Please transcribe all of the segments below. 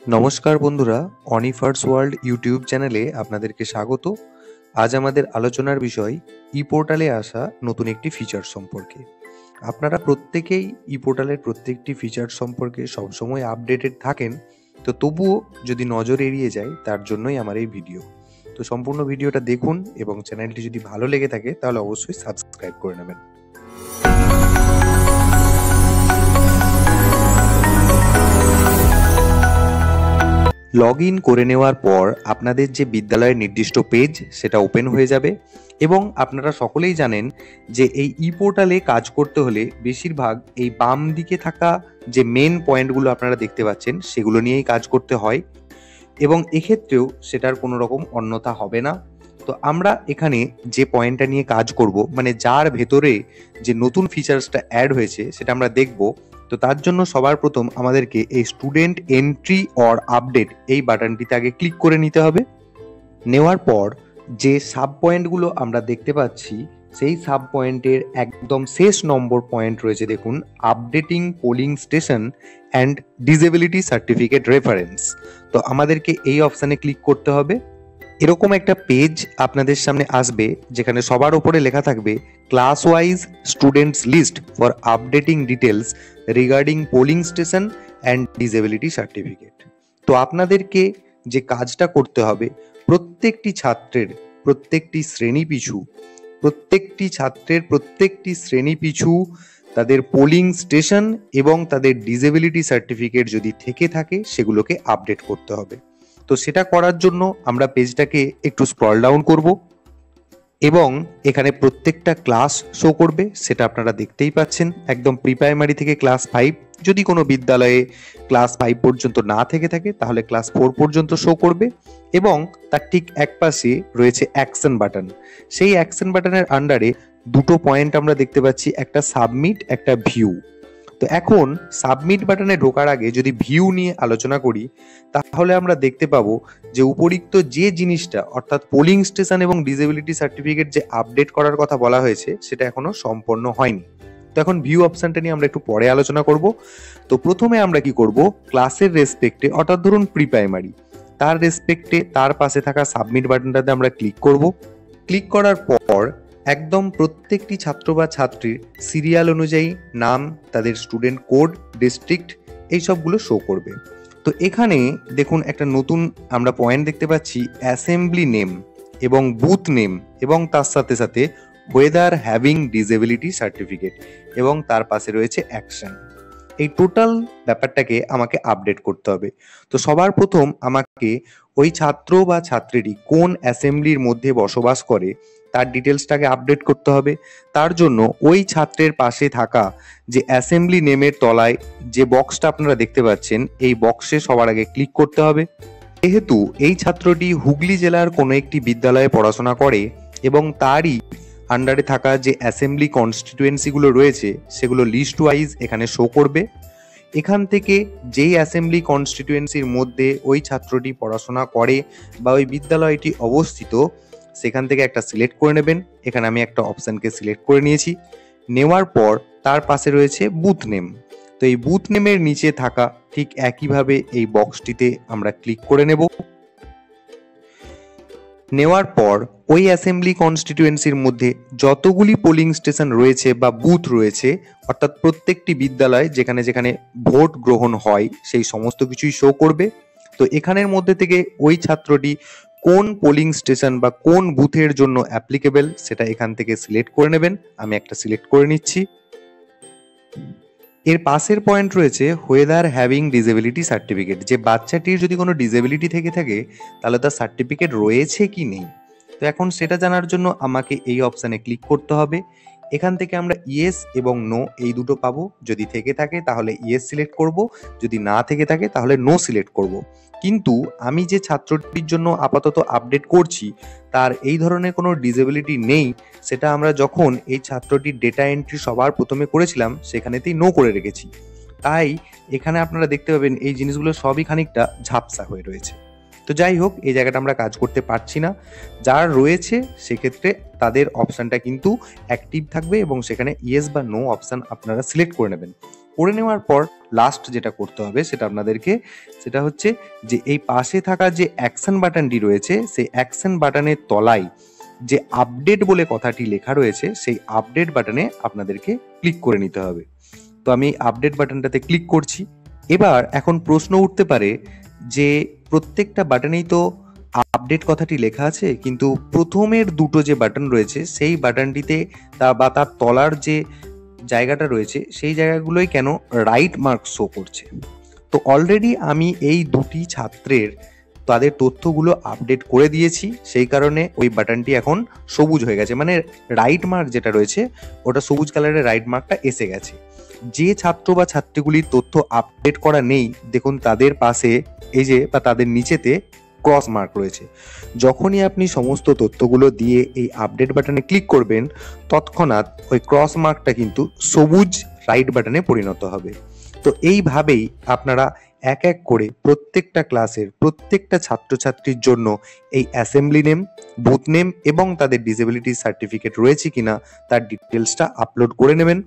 নমস্কার বন্ধুরা, অনিফার্স world YouTube চ্যানেলে আপনাদেরকে স্বাগত। আজ আমাদের আলোচনার বিষয় ই পোর্টালে আসা নতুন একটি ফিচার সম্পর্কে। আপনারা প্রত্যেকেই ই পোর্টালের প্রত্যেকটি ফিচার সম্পর্কে সবসময় আপডেটেড থাকেন, তো তবুও যদি নজর এড়িয়ে যায় তার জন্যই আমার এই ভিডিও। তো সম্পূর্ণ ভিডিওটা দেখুন এবং চ্যানেলটি যদি ভালো লেগে থাকে তাহলে অবশ্যই সাবস্ক্রাইব করে নেবেন। লগ ইন করে নেওয়ার পর আপনাদের যে বিদ্যালয়ের নির্দিষ্ট পেজ সেটা ওপেন হয়ে যাবে এবং আপনারা সকলেই জানেন যে এই ই পোর্টালে কাজ করতে হলে বেশিরভাগ এই বাম দিকে থাকা যে মেন পয়েন্টগুলো আপনারা দেখতে পাচ্ছেন সেগুলো নিয়েই কাজ করতে হয় এবং এক্ষেত্রেও সেটার কোনো রকম অন্যথা হবে না। তো আমরা এখানে যে পয়েন্টটা নিয়ে কাজ করব, মানে যার ভেতরে যে নতুন ফিচার্সটা অ্যাড হয়েছে সেটা আমরা দেখব। তো তার জন্য সবার প্রথম আমাদেরকে এই স্টুডেন্ট এন্ট্রি অর আপডেট এই বাটনটিতে আগে ক্লিক করে নিতে হবে। নেওয়ার পর যে সাব পয়েন্টগুলো আমরা দেখতে পাচ্ছি সেই সাব পয়েন্টের একদম শেষ নম্বর পয়েন্ট রয়েছে, দেখুন, updating polling station and disability certificate reference. তো আমাদেরকে এই অপশানে ক্লিক করতে হবে। এরকম একটা পেজ আপনাদের সামনে আসবে যেখানে সবার উপরে লেখা থাকবে class wise students list for updating details regarding polling station and disability certificate. তো আপনাদেরকে যে কাজটা করতে হবে, প্রত্যেকটি শ্রেণী পিছু তাদের পোলিং স্টেশন এবং তাদের ডিসেবিলিটি সার্টিফিকেট যদি থেকে থাকে সেগুলোকে আপডেট করতে হবে। তো সেটা করার জন্য আমরা পেজটাকে একটু স্ক্রল ডাউন করব এবং এখানে প্রত্যেকটা ক্লাস শো করবে, সেটা আপনারা দেখতেই পাচ্ছেন, একদম প্রি প্রাইমারি থেকে ক্লাস 5। যদি কোনো বিদ্যালয়ে ক্লাস 5 পর্যন্ত না থেকে থাকে তাহলে ক্লাস 4 পর্যন্ত শো করবে এবং তার ঠিক এক পাশে রয়েছে অ্যাকশন বাটন। সেই অ্যাকশন বাটনের আন্ডারে দুটো পয়েন্ট আমরা দেখতে পাচ্ছি, একটা সাবমিট, একটা ভিউ। তো এখন সাবমিট বাটনে ঢোকার আগে যদি ভিউ নিয়ে আলোচনা করি তাহলে আমরা দেখতে পাবো যে উপরিক্ত যে জিনিসটা অর্থাৎ পোলিং স্টেশন এবং ডিসেবিলিটি সার্টিফিকেট যে আপডেট করার কথা বলা হয়েছে সেটা এখনো সম্পন্ন হয়নি। তো এখন ভিউ অপশনটা নিয়ে আমরা একটু পরে আলোচনা করব। তো প্রথমে আমরা কি করব, ক্লাসের রেসপেক্টে অর্থাৎ ধরুন প্রি প্রাইমারি, তার রেসপেক্টে তার পাশে থাকা সাবমিট বাটনটাতে আমরা ক্লিক করব। ক্লিক করার পর একদম প্রত্যেকটি ছাত্র বা ছাত্রীর সিরিয়াল অনুযায়ী নাম, তাদের স্টুডেন্ট কোড, ডিস্ট্রিক্ট এইসবগুলো শো করবে। তো এখানে দেখুন একটা নতুন আমরা পয়েন্ট দেখতে পাচ্ছি, অ্যাসেম্বলি নেম এবং বুথ নেম এবং তার সাথে সাথে ওয়েদার হ্যাভিং ডিসেবিলিটি সার্টিফিকেট এবং তার পাশে রয়েছে অ্যাকশন। এই টোটাল ব্যাপারটাকে আমাকে আপডেট করতে হবে। তো সবার প্রথম আমাকে ওই ছাত্র বা ছাত্রীটি কোন অ্যাসেম্বলির মধ্যে বসবাস করে তার ডিটেলসটাকে আপডেট করতে হবে। তার জন্য ওই ছাত্রের পাশে থাকা যে অ্যাসেম্বলি নেমের তলায় যে বক্সটা আপনারা দেখতে পাচ্ছেন এই বক্সে সবার আগে ক্লিক করতে হবে। যেহেতু এই ছাত্রটি হুগলি জেলার কোনো একটি বিদ্যালয়ে পড়াশোনা করে এবং তারই আন্ডারে থাকা যে অ্যাসেম্বলি কনস্টিটুয়েন্সিগুলো রয়েছে সেগুলো লিস্ট ওয়াইজ এখানে শো করবে। এখান থেকে যেই অ্যাসেম্বলি কনস্টিটুয়েন্সির মধ্যে ওই ছাত্রটি পড়াশোনা করে বা ওই বিদ্যালয়টি অবস্থিত সেখান থেকে একটা সিলেক্ট করে নেবেন। এখানে আমি একটা অপশানকে সিলেক্ট করে নিয়েছি। নেওয়ার পর তার পাশে রয়েছে বুথ নেম। তো এই বুথ নেমের নিচে থাকা ঠিক একইভাবে এই বক্সটিতে আমরা ক্লিক করে নেব। নেওয়ার পর ওই অ্যাসেম্বলি কনস্টিটুয়েন্সির মধ্যে যতগুলি পোলিং স্টেশন রয়েছে বা বুথ রয়েছে, অর্থাৎ প্রত্যেকটি বিদ্যালয় যেখানে যেখানে ভোট গ্রহণ হয় সেই সমস্ত কিছুই শো করবে। তো এখানের মধ্যে থেকে ওই ছাত্রটি কোন পোলিং স্টেশন বা কোন বুথের জন্য অ্যাপ্লিকেবল সেটা এখান থেকে সিলেক্ট করে নেবেন। আমি একটা সিলেক্ট করে নিচ্ছি। এর পাশের পয়েন্ট রয়েছে ওয়েদার হ্যাভিং ডিসেবিলিটি সার্টিফিকেট, যে বাচ্চাটির যদি কোনো ডিসেবিলিটি থেকে থাকে তাহলে তার সার্টিফিকেট রয়েছে কি নেই। তো এখন সেটা জানার জন্য আমাকে এই অপশানে ক্লিক করতে হবে। এখান থেকে আমরা ইয়েস এবং নো এই দুটো পাবো। যদি থেকে থাকে তাহলে ইয়েস সিলেক্ট করব, যদি না থেকে থাকে তাহলে নো সিলেক্ট করব। কিন্তু আমি যে ছাত্রটির জন্য আপাতত আপডেট করছি তার এই ধরনের কোনো ডিসেবিলিটি নেই, সেটা আমরা যখন এই ছাত্রটির ডেটা এন্ট্রি সবার প্রথমে করেছিলাম সেখানেতেই নো করে রেখেছি। তাই এখানে আপনারা দেখতে পাবেন এই জিনিসগুলো সবই খানিকটা ঝাপসা হয়ে রয়েছে। তো যাই হোক, এই জায়গাটা আমরা কাজ করতে পারছি না। যার রয়েছে সেক্ষেত্রে তাদের অপশানটা কিন্তু অ্যাক্টিভ থাকবে এবং সেখানে ইয়েস বা নো অপশান আপনারা সিলেক্ট করে নেবেন। করে নেওয়ার পর লাস্ট যেটা করতে হবে সেটা হচ্ছে যে এই পাশে থাকা যে অ্যাকশন বাটনটি রয়েছে সেই অ্যাকশন বাটনের তলায় যে আপডেট বলে কথাটি লেখা রয়েছে সেই আপডেট বাটনে আপনাদেরকে ক্লিক করে নিতে হবে। তো আমি আপডেট বাটনটাতে ক্লিক করছি। এবার এখন প্রশ্ন উঠতে পারে যে প্রত্যেকটা বাটনেই তো আপডেট কথাটি লেখা আছে, কিন্তু প্রথমের দুটো যে বাটন রয়েছে সেই বাটনটিতে বা তার তলার যে জায়গাটা রয়েছে সেই জায়গাগুলোই কেন রাইট মার্ক শো করছে? তো অলরেডি আমি এই দুটি ছাত্রের তাদের তথ্যগুলো আপডেট করে দিয়েছি, সেই কারণে ওই বাটনটি এখন সবুজ হয়ে গেছে, মানে রাইট মার্ক যেটা রয়েছে ওটা সবুজ কালারের রাইট মার্কটা এসে গেছে। যে ছাত্র বা ছাত্রীগুলির তথ্য আপডেট করা নেই, দেখুন তাদের পাশে এই যে বা তাদের নিচেতে ক্রস মার্ক রয়েছে। যখনই আপনি সমস্ত তথ্যগুলো দিয়ে এই আপডেট বাটনে ক্লিক করবেন তৎক্ষণাৎ ওই ক্রস মার্কটা কিন্তু সবুজ রাইট বাটনে পরিণত হবে। তো এইভাবেই আপনারা এক এক করে প্রত্যেকটা ক্লাসের প্রত্যেকটা ছাত্রছাত্রীর জন্য এই অ্যাসেম্বলি নেম, বুথ নেম এবং তাদের ডিসেবিলিটি সার্টিফিকেট রয়েছে কিনা তার ডিটেলসটা আপলোড করে নেবেন।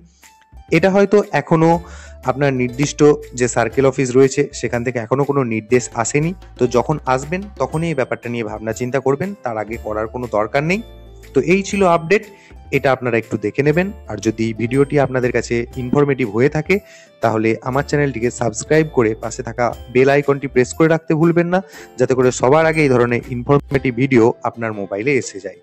এটা হয়তো এখনো আপনার নির্দিষ্ট যে সার্কেল অফিস রয়েছে সেখান থেকে এখনো কোনো নির্দেশ আসেনি, তো যখন আসবেন তখনই এই ব্যাপারটা নিয়ে ভাবনা চিন্তা করবেন, তার আগে করার কোনো দরকার নেই। তো এই ছিল আপডেট, এটা আপনারা একটু দেখে নেবেন। আর যদি ভিডিওটি আপনাদের কাছে ইনফরমেটিভ হয়ে থাকে তাহলে আমার চ্যানেলটিকে সাবস্ক্রাইব করে পাশে থাকা বেল আইকনটি প্রেস করে রাখতে ভুলবেন না, যাতে করে সবার আগে এই ধরনের ইনফরমেটিভ ভিডিও আপনার মোবাইলে এসে যায়।